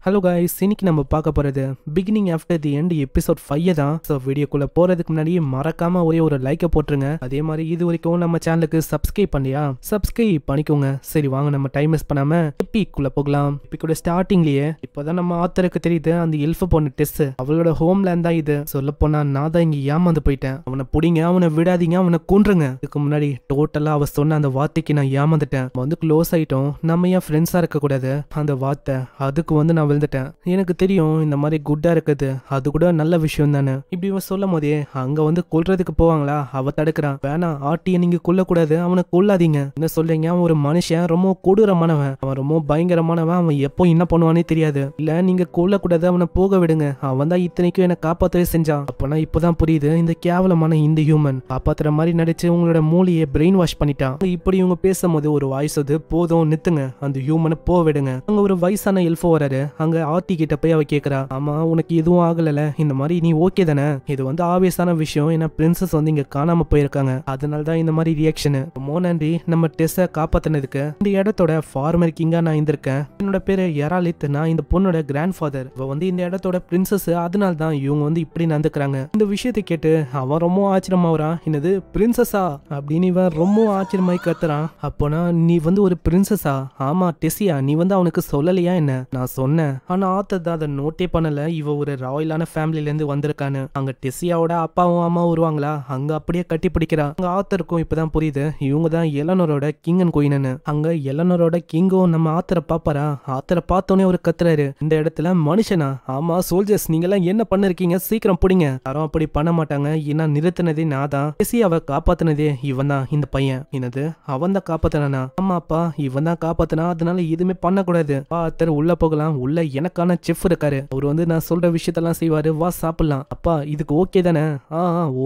Hello guys, இன்னைக்கு நம்ம பார்க்க போகிறது beginning after the end episode 5 தான். ஸோ வீடியோக்குள்ளே போகிறதுக்கு முன்னாடி மறக்காமல் ஒரே ஒரு லைக்கை போட்டுருங்க. அதே மாதிரி இது வரைக்கும் நம்ம சேனலுக்கு சப்ஸ்கிரைப் பண்ணியா சப்ஸ்கிரைப் பண்ணிக்கோங்க. சரி வாங்க நம்ம டைம் மிஸ் பண்ணாமல் எப்பிக்குள்ளே போகலாம். எப்பிக்கோட ஸ்டார்டிங்லேயே இப்போதான் நம்ம ஆத்தருக்கு தெரியுது அந்த எல்ஃபு பொண்ணு டெஸ் அவளோட ஹோம்லேண்ட் தான் இது. சொல்ல போனால் நான் தான் இங்கே ஏமாந்து போயிட்டேன். அவனை பிடிங்க, அவனை விடாதீங்க, அவனை கொன்றுங்க. இதுக்கு முன்னாடி டோட்டலாக அவ சொன்ன அந்த வார்த்தைக்கு நான் ஏமாந்துட்டேன். வந்து க்ளோஸ் ஆகிட்டோம். நம்ம ஏன் ஃப்ரெண்ட்ஸாக இருக்கக்கூடாது? அந்த வார்த்தை அதுக்கு வந்து நான் விழுந்துட்டேன். எனக்கு தெரியும் இந்த மாதிரி குட்டா இருக்குது அது கூட நல்ல விஷயம் தானே. இப்படி இவன் சொல்லும் போதே அங்க வந்து கொல்றதுக்கு போவாங்களா, அவ தடுக்கிறான். வேணாம், ஆட்டியை நீங்க கொல்லக்கூடாது, அவனை கொல்லாதீங்க. என்ன சொல்றீங்க? அவன் ஒரு மனுஷன், ரொம்ப கொடூரமானவன், அவன் ரொம்ப பயங்கரமானவன். அவன் எப்போ என்ன பண்ணுவானே தெரியாது. இல்ல நீங்க கொல்லக்கூடாது, அவனை போக விடுங்க. அவன் தான் இத்தனைக்கும் என்ன காப்பாற்றவே செஞ்சான். அப்பனா இப்பதான் புரியுது இந்த கேவலமான இந்த ஹியூமன் காப்பாத்துற மாதிரி நடிச்சு உங்களோட மூளையை பிரெயின் வாஷ் பண்ணிட்டான். இப்படி இவங்க பேசும்போது ஒரு வாய்ஸ் அது, போதும் நிறுத்துங்க, அந்த ஹியூமனை போக விடுங்க. அங்க ஒரு வயசான எல்ஃபோ வராரு. அங்க ஆர்த்தி கிட்ட போய் அவ கேக்குறா, ஆமா உனக்கு எதுவும் ஆகல, இந்த மாதிரி நீ ஓகே தானே? இது வந்து ஆபீஸான விஷயம், ஏன்னா பிரின்சஸ் வந்து இங்க காணாம போயிருக்காங்க, அதனாலதான் இந்த மாதிரி ரியாக்ஷன். ரொம்ப நன்றி நம்ம டெஸ்ஸை காப்பாத்தினதுக்கு. இந்த இடத்தோட ஃபார்மர் கிங்கா நான் இருந்திருக்கேன். என்னோட பேரு யராலித், நான் இந்த பொண்ணோட கிராண்ட் ஃபாதர். இவ வந்து இந்த இடத்தோட பிரின்சஸ், அதனால தான் இவங்க வந்து இப்படி நடந்துக்கிறாங்க. இந்த விஷயத்தை கேட்டு அவன் ரொம்ப ஆச்சரியமாவறான். என்னது பிரின்சஸா அப்படின்னு இவன் ரொம்ப ஆச்சரியமாய் கத்துறான். அப்போனா நீ வந்து ஒரு பிரின்சஸா? ஆமா டெஸ்ஸியா, நீ வந்து அவனுக்கு சொல்லலையா என்ன? நான் சொன்னேன், ஆனா ஆத்தர் தான் அதை நோட்டே பண்ணல. இவ ஒரு ராயலான ஃபேமிலில இருந்து வந்திருக்கான்னு. அங்க டெஸ்ஸியாவோட அப்பாவும் அம்மா வருவாங்களா, அங்க அப்படியே கட்டி பிடிக்கிறா. அங்க ஆத்தருக்கும் இப்பதான் புரியுது இவங்க தான் எலனரோட கிங் அண்ட் குயின்னு. அங்க எலனரோட கிங்கும் நம்ம ஆத்தரை பாப்பாரா. ஆத்தரை பார்த்தோன்னே ஒரு கத்துறாரு, இந்த இடத்துல மனுஷனா? ஆமா சோல்ஜர்ஸ், நீங்க எல்லாம் என்ன பண்ணிருக்கீங்க, சீக்கிரம் பிடிங்க. யாரும் அப்படி பண்ண மாட்டாங்க, ஏன்னா நிறுத்தினதே நான் தான். டெஸ்ஸியாவை காப்பாத்தினதே இவன் தான். இந்த பையன் என்னது அவன் தான் காப்பாத்தினா? ஆமா அப்பா, இவன் தான் காப்பாத்தினா, அதனால எதுவுமே பண்ணக்கூடாது. ஆத்தர் உள்ள போகலாம். உள்ள எனக்கான செஃப் இருக்காரு, அவர் வந்து நான் சொல்ற விஷயத்தெல்லாம் செய்வாரு, வா சாப்பிடலாம். அப்பா இதுக்கு ஓகே தானே?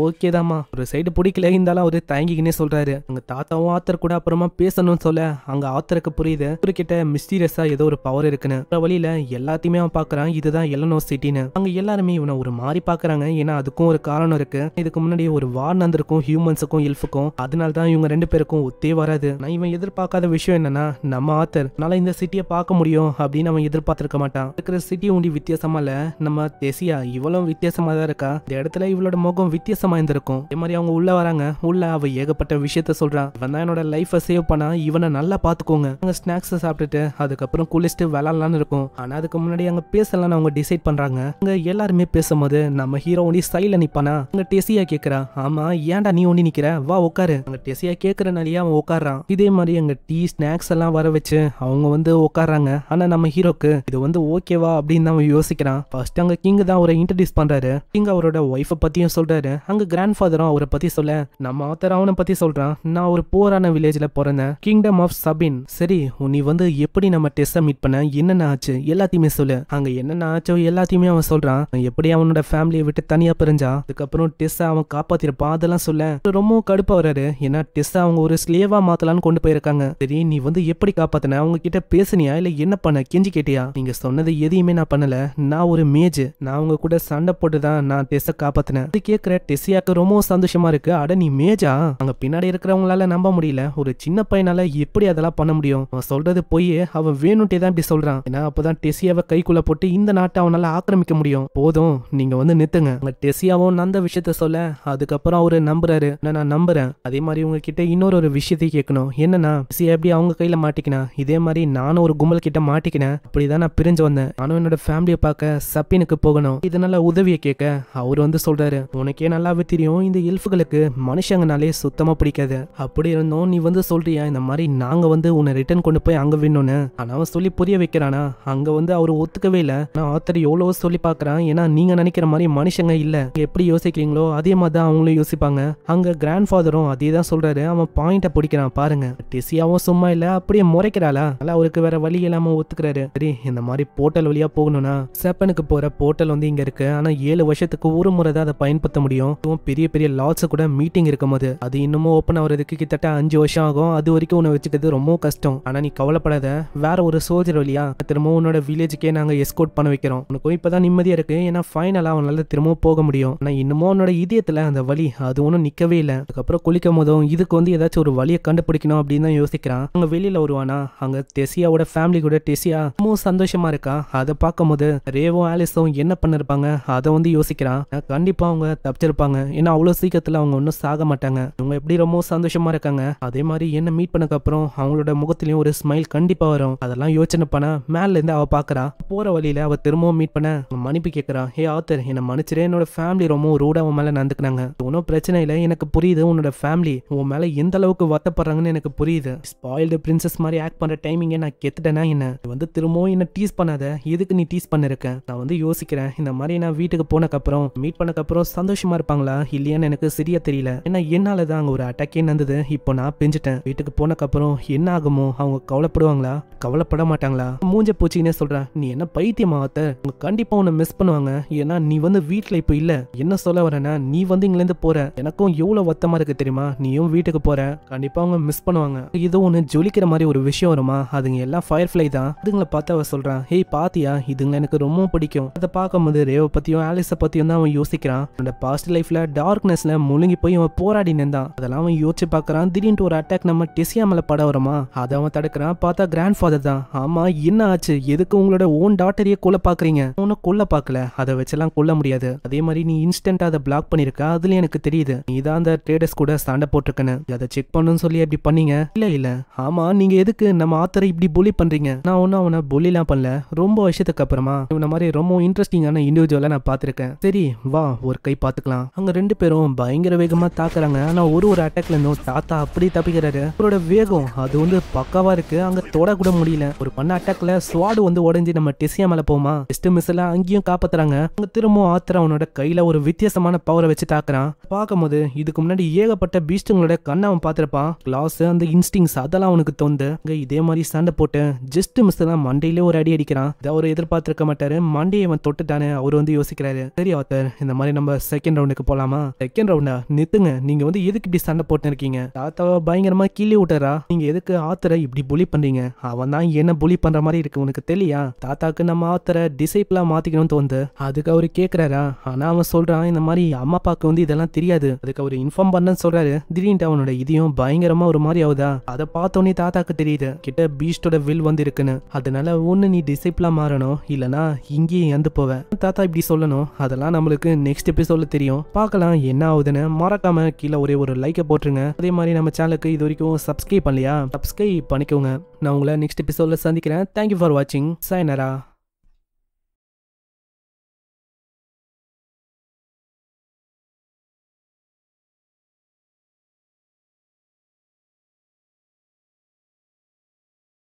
ஓகே தாமா. ஒரு சைடு பிடிக்கல, இருந்தாலும் அவரு தயங்கிக்கினே சொல்றாரு. அங்க தாத்தாவும் ஆத்தர் கூட அப்புறமா பேசணும்னு சொல்ல அங்க ஆத்தருக்கு புரியுது இவர்கிட்ட மிஸ்டீரியஸா ஏதோ ஒரு பவர் இருக்குன்னு. வழியில எல்லாத்தையுமே அவன் பாக்குறான், இதுதான் எலனோ சிட்டின்னு. அங்க எல்லாருமே இவனை ஒரு மாதிரி பாக்குறாங்க, ஏன்னா அதுக்கும் ஒரு காரணம் இருக்கு. இதுக்கு முன்னாடி ஒரு வார் நடந்திருக்கும் ஹியூமன்ஸுக்கும் எல்ஃபுக்கும், அதனால தான் இவங்க ரெண்டு பேருக்கும் ஒத்தே வராது. நான் இவன் எதிர்பார்க்காத விஷயம் என்னன்னா, நம்ம ஆத்தர் அதனால இந்த சிட்டியை பார்க்க முடியும் அப்படின்னு அவன் எதிர்பார்த்திருக்க மாட்டான். இருக்கிற சிட்டி உண்டி வித்தியாசமா இல்ல. நம்ம டெஸ்ஸியா இவளும் வித்தியாசமா தான் இருக்கா. இந்த இடத்துல இவளோட முகம் வித்தியாசமா இருந்திருக்கும். அதே மாதிரி அவங்க உள்ள வராங்க. உள்ள அவ ஏகப்பட்ட விஷயத்த சொல்றான். இவன் தான் என்னோட லைஃபை சேவ் பண்ணா, இவனை நல்லா பாத்துக்கோங்க. அங்க ஸ்நாக்ஸ் சாப்பிட்டுட்டு அதுக்கப்புறம் குளிச்சுட்டு விளாடலான்னு இருக்கும். ஆனா அதுக்கு முன்னாடி அங்க பேசலாம்னு அவங்க டிசைட் பண்றாங்க. அங்க எல்லாருமே பேசும்போது நம்ம ஹீரோ ஒண்டி சைல நிப்பானா. அங்க டெஸ்ஸியா கேக்குறா, ஆமா ஏன்டா நீ ஒண்டி நிக்கிற, வா உட்காரு. அங்க டெஸ்ஸியா கேக்குறனாலேயே அவன் உட்காரான். இதே மாதிரி அங்க டீ ஸ்நாக்ஸ் எல்லாம் வர வச்சு அவங்க வந்து உட்காராங்க. ஆனா நம்ம ஹீரோக்கு இது வந்து ஓகேவா அப்படின்னு அவன் யோசிக்கிறான். ஃபர்ஸ்ட் அங்க கிங் தான் அவரை இன்ட்ரடியூஸ் பண்றாரு. கிங் அவரோட ஒய்ஃபை பத்தியும் சொல்றாரு. அங்க கிராண்ட் ஃபாதரும் அவரை பத்தி சொல்ல நம்ம ஆத்தர் அவனை பத்தி சொல்றான். நான் ஒரு போரான வில்லேஜ்ல பிறந்தேன், கிங்டம் ஆஃப் சபின். சரி நீ வந்து எப்படி நம்ம டெஸ்ஸை மீட் பண்ண, என்னென்ன ஆச்சு எல்லாத்தையுமே சொல்லு. அங்க என்னென்ன ஆச்சோ எல்லாத்தையுமே அவன் சொல்றான். எப்படி அவனோட ஃபேமிலியை விட்டு தனியா பிரிஞ்சா, அதுக்கப்புறம் டெஸ்ஸை அவன் காப்பாத்திருப்பான், அதெல்லாம் சொல்ல ரொம்ப கடுப்பா வராரு. ஏன்னா டெஸ்ஸை அவங்க ஒரு ஸ்லேவா மாத்தலான்னு கொண்டு போயிருக்காங்க. சரி நீ வந்து எப்படி காப்பாத்தின, அவங்க கிட்ட பேசுனியா இல்ல என்ன பண்ண, கெஞ்சி கேட்டியா? நீங்க சொன்னது எதையுமே நான் பண்ணல, நான் ஒரு மேஜ், நான் அவங்க கூட சண்டை போட்டு தான் நான் டெஸ்ஸை காப்பாத்தினேன். இது கேட்கிற டெஸ்ஸியாக்கு ரொம்ப சந்தோஷமா இருக்கு. அட நீ மேஜா? அங்க பின்னாடி இருக்கிறவங்களால நம்ப முடியல, ஒரு சின்ன பையனால எப்படி அதெல்லாம் பண்ண முடியும்? அவன் சொல்றது போய் அவன் வேணுட்டே தான் இப்படி சொல்றான். ஏன்னா அப்பதான் டெஸ்ஸியாவை கைக்குள்ள போட்டு இந்த நாட்டை அவனால ஆக்கிரமிக்க முடியும். போதும் நீங்க வந்து நிறுத்துங்க. அங்க டெஸ்ஸியாவும் அந்த விஷயத்த சொல்ல அதுக்கப்புறம் அவரு நம்புறாரு. நான் நம்புறேன். அதே மாதிரி உங்ககிட்ட இன்னொரு விஷயத்தை கேட்கணும். என்னன்னா டெஸ்ஸியா எப்படி அவங்க கையில மாட்டிக்கினா, இதே மாதிரி நானும் ஒரு கும்பல் கிட்ட மாட்டிக்கினேன். அப்படிதான் நான் பிரிஞ்சு வந்தேன். நானும் என்னோட ஃபேமிலியை பார்க்க சப்பினுக்கு போகணும். இதனால உதவியை கேட்க அவர் வந்து சொல்றாரு, உனக்கே நல்லாவே தெரியும் இந்த எல்ஃபுகளுக்கு மனுஷங்கனாலே சுத்தமா பிடிக்காது. அப்படி இருந்தோம் நீ வந்து சொல்றியா இந்த மாதிரி நாங்க வந்து உன்னை ரிட்டர்ன் கொண்டு போய் அங்க விடணும்னு. ஆனா அவன் சொல்லி புரிய வைக்கிறானா. அங்க வந்து அவர் ஒத்துக்கவே இல்லை. நான் ஆத்தர் எவ்வளவோ சொல்லி பாக்குறான், ஏன்னா நீங்க நினைக்கிற மாதிரி மனுஷங்க இல்ல, எப்படி யோசிக்கிறீங்களோ அதே மாதிரி தான் அவங்களும் யோசிப்பாங்க. அங்க கிராண்ட் ஃபாதரும் அதே தான் சொல்றாரு. அவன் பாயிண்ட பிடிக்கிறான் பாருங்க. டெஸ்ஸியாவும் சும்மா இல்ல, அப்படியே முறைக்கிறாளா. அவருக்கு வேற வழி இல்லாம ஒத்துக்கிறாரு. சரி இந்த மாதிரி போர்ட்டல் வழியா போகணும்னா செப்பனுக்கு போற போர்ட்டல் வந்து இங்க இருக்கு. ஆனா 7 வருஷத்துக்கு ஒரு முறை தான் அதை பயன்படுத்த முடியும். பெரிய பெரிய லாட்ஸ் கூட மீட்டிங் இருக்கும் போது அது இன்னமும் ஓப்பன் ஆகுறதுக்கு கிட்டத்தட்ட 5 வருஷம் ஆகும். அது வரைக்கும் உன்னை வச்சுக்கிறது ரொம்ப கஷ்டம். ஆனா நீ கவலைப்படாத, வேற ஒரு சோல்ஜர் வழியா திரும்பவும் உன்னோட வில்லேஜுக்கே நாங்க எஸ்கோர்ட் பண்ண வைக்கிறோம். உனக்கும் இப்பதான் நிம்மதியா இருக்கு, ஏன்னா ஃபைனலா அவனால திரும்பவும் போக முடியும். ஆனா இன்னமும் உன்னோட இதயத்துல அந்த வலி அது ஒன்றும் நிக்கவே இல்லை. அதுக்கப்புறம் குளிக்கும் போதும் இதுக்கு வந்து ஏதாச்சும் ஒரு வழியை கண்டுபிடிக்கணும் அப்படின்னு தான் யோசிக்கிறான். அங்க வெளியில வருவானா. அங்க டெஸ்ஸியாவோட ஃபேமிலி கூட டெஸ்ஸியா ரொம்ப சந்தோஷமா சந்தோஷமா இருக்கா. அதை பார்க்கும்போது ரேவும் ஆலிஸும் என்ன பண்ணிருப்பாங்க அதை வந்து யோசிக்கிறான். கண்டிப்பா அவங்க தப்பிச்சிருப்பாங்க, ஏன்னா அவ்வளவு சீக்கிரத்துல அவங்க ஒன்னும் சாக மாட்டாங்க. அவங்க எப்படி ரொம்ப சந்தோஷமா இருக்காங்க. அதே மாதிரி என்ன மீட் பண்ணக்கு அப்புறம் அவங்களோட முகத்திலயும் ஒரு ஸ்மைல் கண்டிப்பா வரும். அதெல்லாம் யோசனை பண்ண மேல இருந்து அவ பாக்குறா. போற வழியில அவ திரும்பவும் மீட் பண்ண மன்னிப்பு கேட்கறா. ஹே ஆத்தர், என்ன மன்னிச்சிரு, என்னோட ஃபேமிலி ரொம்ப ரூடா உன் மேல நடந்துக்கிறாங்க. ஒன்னும் பிரச்சனை இல்லை, எனக்கு புரியுது உன்னோட ஃபேமிலி உன் மேல எந்த அளவுக்கு வருத்தப்படுறாங்கன்னு எனக்கு புரியுது. ஸ்பாயில்டு பிரின்சஸ் மாதிரி ஆக்ட் பண்ற டைமிங்க நான் கெத்துட்டேனா என்ன வந்து திரும்பவும் என்ன டீஸ் பண்ணாத. எதுக்கு நீ டீஸ் பண்ணிருக்க? நான் வந்து யோசிக்கிறேன், இந்த மாதிரி நான் வீட்டுக்கு போனக்கப்புறம் மீட் பண்ணக்கப்புறம் சந்தோஷமா இருப்பாங்களா இல்லையான்னு எனக்கு சரியா தெரியல. ஏன்னா என்னாலதான் அங்க ஒரு அட்டாக்கே நடந்தது. இப்போ நான் பிஞ்சிட்டேன். வீட்டுக்கு போனக்கப்புறம் என்ன ஆகுமோ, அவங்க கவலைப்படுவாங்களா கவலைப்பட மாட்டாங்களா? மூஞ்ச பூச்சின்னே சொல்றேன். நீ என்ன பைத்தியமா ஆத்தர்? அவங்க கண்டிப்பா உன்னை மிஸ் பண்ணுவாங்க. ஏன்னா நீ வந்து வீட்டுல இப்ப இல்ல. என்ன சொல்ல வரேன்னா, நீ வந்து இங்க இருந்து போற, எனக்கும் எவ்வளவு வருத்தமா இருக்கு தெரியுமா? நீயும் வீட்டுக்கு போற, கண்டிப்பா அவங்க மிஸ் பண்ணுவாங்க. இது ஒண்ணு ஜொலிக்கிற மாதிரி ஒரு விஷயம் வருமா? அதுங்க எல்லாம் ஃபயர்ஃப்ளை தான். அதுங்களை பார்த்து அவ சொல்றான், ஹே பாத்தியா, இதுங்களை எனக்கு ரொம்ப பிடிக்கும். அதை பார்க்கும்போது ரேவ பத்தியும் ஆலிஸ பத்தியும் தான் அவன் யோசிக்கிறான். அவனோட பாஸ்ட் லைஃப்ல டார்க்னஸ்ல முழுங்கி போய் அவன் போராடி நின்றான். அதெல்லாம் அவன் யோசிச்சு பார்க்கறான். திடீர்னு ஒரு அட்டாக் நம்ம டெசியா மேல பட வருமா, அதை அவன் தடுக்கிறான். பார்த்தா கிராண்ட் ஃபாதர் தான். ஆமா, என்ன ஆச்சு? எதுக்கு உங்களோட ஓன் டாட்டரையே கொல்ல பாக்குறீங்க? ஒன்னும் கொல்ல பாக்கல, அதை வச்செல்லாம் கொல்ல முடியாது. அதே மாதிரி நீ இன்ஸ்டன்டா அதை பிளாக் பண்ணிருக்க, அதுல எனக்கு தெரியுது நீ தான் அந்த ட்ரேடர்ஸ் கூட சண்டை போட்டிருக்கன்னு. அதை செக் பண்ணுன்னு சொல்லி எப்படி பண்ணீங்க? இல்ல ஆமா, நீங்க எதுக்கு நம்ம ஆத்தரை இப்படி புலி பண்றீங்க? நான் ஒன்னும் அவனை புலிலாம் பண்ணல. ரொம்ப வருஷத்துக்கு அப்புறமா இவன மாதிரி ரொம்ப இன்ட்ரெஸ்டிங்கான இண்டிவிஜுவலா நான் பாத்திருக்கேன். சரி வா, ஒரு கை பாத்துக்கலாம். அங்க ரெண்டு பேரும் பயங்கர வேகமா தாக்குறாங்க. ஆனா ஒரு அட்டாக்ல இருந்தும் தாத்தா அப்படி தப்பிக்கிறாரு. அவரோட வேகம் அது வந்து பக்காவா இருக்கு. அங்க தொட கூட முடியல. ஒரு பண்ண அட்டாக்ல ஸ்வாடு வந்து உடஞ்சி நம்ம டெசியா மேல போமா, ஜஸ்ட் மிஸ்ல அங்கேயும் காப்பாத்துறாங்க. அங்க திரும்பவும் ஆத்தர் அவனோட கையில ஒரு வித்தியாசமான பவரை வச்சு தாக்குறான். பார்க்கும்போது இதுக்கு முன்னாடி ஏகப்பட்ட பீஸ்டுங்களோட கண்ணை அவன் பார்த்திருப்பான். கிளாஸ் அந்த இன்ஸ்டிங்ஸ் அதெல்லாம் அவனுக்கு தோந்து இதே மாதிரி சண்டை போட்டு ஜஸ்ட் மிஸ் தான் மண்டையிலே ஒரு அடி அடிக்கிறான். இதை அவர் எதிர்பார்த்திருக்க மாட்டாரு. மண்டையை அவன் தொட்டுட்டானு அவர் வந்து யோசிக்கிறாரு. சரி ஆத்தர், இந்த மாதிரி நம்ம செகண்ட் ரவுண்டுக்கு போலாமா? செகண்ட் ரவுண்டா? நித்துங்க, நீங்க வந்து எதுக்கு இப்படி சண்டை போட்டு இருக்கீங்க? தாத்தாவை பயங்கரமா கிள்ளி விட்டுறா. நீங்க எதுக்கு ஆத்தரை இப்படி புலி பண்றீங்க? அவன் தான் என்ன புலி பண்ற மாதிரி இருக்கு உனக்கு தெரியலையா? தாத்தாக்கு நம்ம ஆத்தரை டிசைபிளா மாத்திக்கணும்னு தோணுது. அதுக்கு அவரு கேக்குறாரா? ஆனா அவன் சொல்றான், இந்த மாதிரி அம்மா அப்பாக்கு வந்து இதெல்லாம் தெரியாது, அதுக்கு அவரு இன்ஃபார்ம் பண்ணன்னு சொல்றாரு. திடீர்னு அவனோட இதையும் பயங்கரமா ஒரு மாதிரி ஆகுதா. அதை பார்த்தோன்னே தாத்தாக்கு தெரியுது கிட்ட பீஸ்டோட வில் வந்து இருக்குன்னு. அதனால ஒண்ணு நீ டிசைபிளா மாறணும், இல்லனா இங்கேயே இறந்து போவேன். தாத்தா இப்படி சொல்லணும். அதெல்லாம் நம்மளுக்கு நெக்ஸ்ட் எபிசோட்ல தெரியும். பார்க்கலாம் என்ன ஆகுதுன்னு. மறக்காம கீழே ஒரே ஒரு லைக்கை போட்டுருங்க. அதே மாதிரி நம்ம சேனலுக்கு இது வரைக்கும் சப்ஸ்கிரைப் பண்ணலையா? சப்ஸ்கிரைப் பண்ணிக்கோங்க. நான் உங்களை நெக்ஸ்ட் எபிசோட்ல சந்திக்கிறேன். தேங்க்யூ ஃபார் வாட்சிங். சாயனரா.